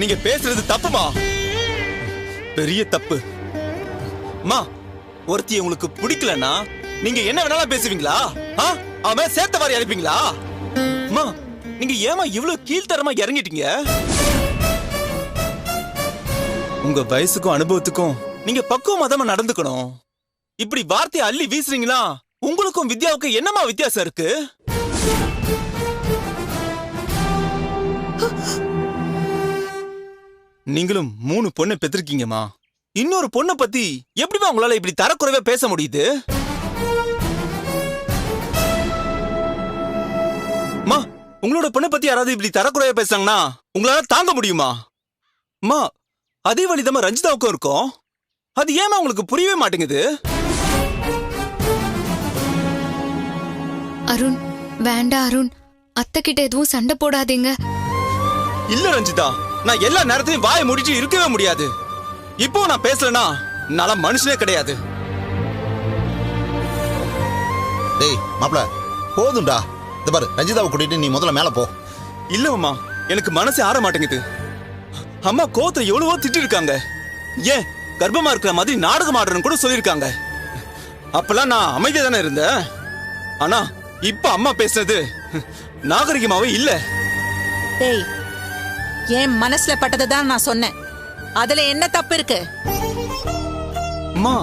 நீங்க பேசுறது தப்புமா, பெரிய தப்பு. மா, ஒருத்தி உங்களுக்கு பிடிக்கலன்னா நீங்க என்ன வேணாலும் பேசுவீங்களா? அவன் சேர்த்த வாரி அனுப்பீங்களா? மா, நீங்க ஏமா இவ்வளவு கீழ்த்தரமா இறங்கிட்டீங்க? உங்க வயசுக்கும் அனுபவத்துக்கும் நீங்க பக்குவமா தான் நடந்துக்கணும். இப்படி வார்த்தையை அள்ளி வீசுறீங்களா? உங்களுக்கும் வித்யாவுக்கும் என்னமா வித்தியாசம் இருக்கு? நீங்களும் 3 பொண்ணை பெற்றிருக்கீங்கம்மா. இன்னொரு பொண்ணை பத்தி எப்படிமா உங்களால இப்படி தரக்குறைவா பேச முடியுது? மா, உங்களோட பொண்ணை பத்தி யாராவது இப்படி தரக்குறைவா பேசுறாங்கன்னா உங்களால தாங்க முடியுமா? மா, அதே வழிதான் ரஞ்சிதாவுக்கும் இருக்கும். அது ஏமா உங்களுக்கு புரியவே மாட்டேங்குது? அருண், வேண்டாம் அருண். அத்தை கிட்ட எதுவும் சண்டை போடாதீங்க. இல்ல ரஞ்சிதா, நான் எல்லா நேரத்தையும் வாயை மூடிட்டு இருக்கவே முடியாது. இப்போ நான் பேசலனா நல்ல மனுஷனே கிடையாது. டேய் மாப்ள, போதும்டா. இந்த பாரு, ரஞ்சிதாவை கூட்டிட்டு நீ முதல்ல மேல போ. இல்லம்மா, எனக்கு மனசே ஆற மாட்டேங்குது. அம்மா கோவத்தை எவ்வளவோ திட்டி இருக்காங்க. ஏன் கர்ப்பமா இருக்கிற மாதிரி நாடகம் ஆடுறன்னு கூட சொல்லியிருக்காங்க. அப்பெல்லாம் நான் அமைதியா தானே இருந்தேன். ஆனா இப்ப அம்மா பேசுனது நாகரிகமாவே இல்ல. டேய், என் மனசுல பட்டதுதான் நான் சொன்னேன். அதுல என்ன தப்பு இருக்கு? அம்மா,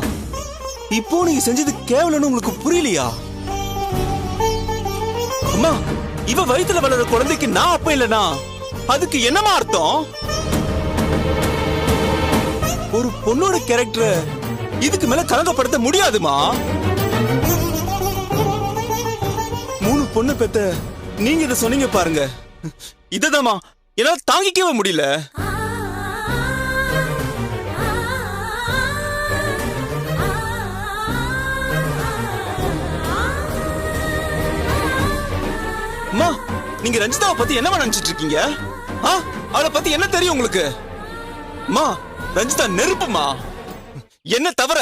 இப்போ நீங்க செஞ்சது கேவலம்னு உங்களுக்கு புரியலையா? அம்மா, இவ வயித்துல வளர குழந்தைக்கு நான் அப்ப இல்லனா அதுக்கு என்னமா அர்த்தம்? ஒரு பொண்ணோட கேரக்டர் இதுக்கு மேல கலங்கப்படுத்த முடியாதுமா. 3 பொண்ணு பெத்த நீங்க இத சொன்னீங்க பாருங்க, இததாமா என்னால தாங்கிக்கவே முடியல. அம்மா, நீங்க ரஞ்சிதாவை பத்தி என்னவா நினைச்சிட்டு இருக்கீங்க? அவளை பத்தி என்ன தெரியும் உங்களுக்கு? அம்மா, ரஞ்சிதா நெருப்புமா. என்ன தவிர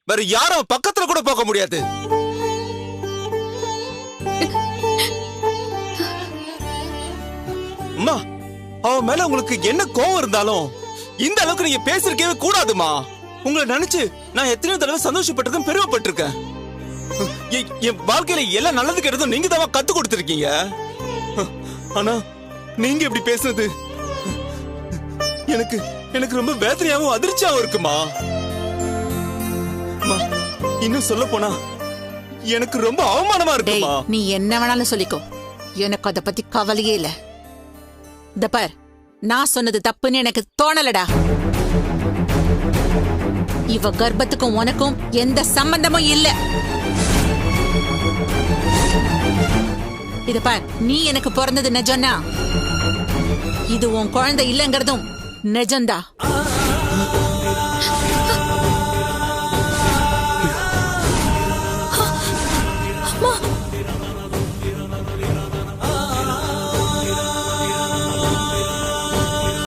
வேற யாரும் பக்கத்துல கூட போக முடியாது. அம்மா, அவ மேல உங்களுக்கு என்ன கோவம் இருந்தாலும் இந்த அளவுக்கு நீங்க பேசிருக்கவே கூடாதுமா. உங்களை நினைச்சு நான் எத்தனையோ தடவை சந்தோஷப்பட்டிருக்கேன், பெருமைப்பட்டிருக்கேன். என் வாழ்க்கையில எல்லாம் நல்லது கெட்டதும் நீங்க தான் கத்து கொடுத்திருக்கீங்க. ஆனா நீங்க இப்படி பேசுறது எனக்கு எனக்கு ரொம்ப வேதனையாவும் அதிர்ச்சியாவும் இருக்குமா. இன்னும் சொல்ல போனா எனக்கு ரொம்ப அவமானமா இருக்குமா. நீ என்ன வேணாலும் சொல்லிக்கோ, எனக்கு அத பத்தி கவலையே இல்ல. இந்த பார், நான் சொன்னது தப்புன்னு எனக்கு தோணலடா. இவ கர்ப்பத்துக்கும் உனக்கும் எந்த சம்பந்தமும் இல்ல. இத பார், நீ எனக்கு பிறந்தது நிஜம்னா இது உன் குழந்தை இல்லங்கிறதும் நிஜம்தா.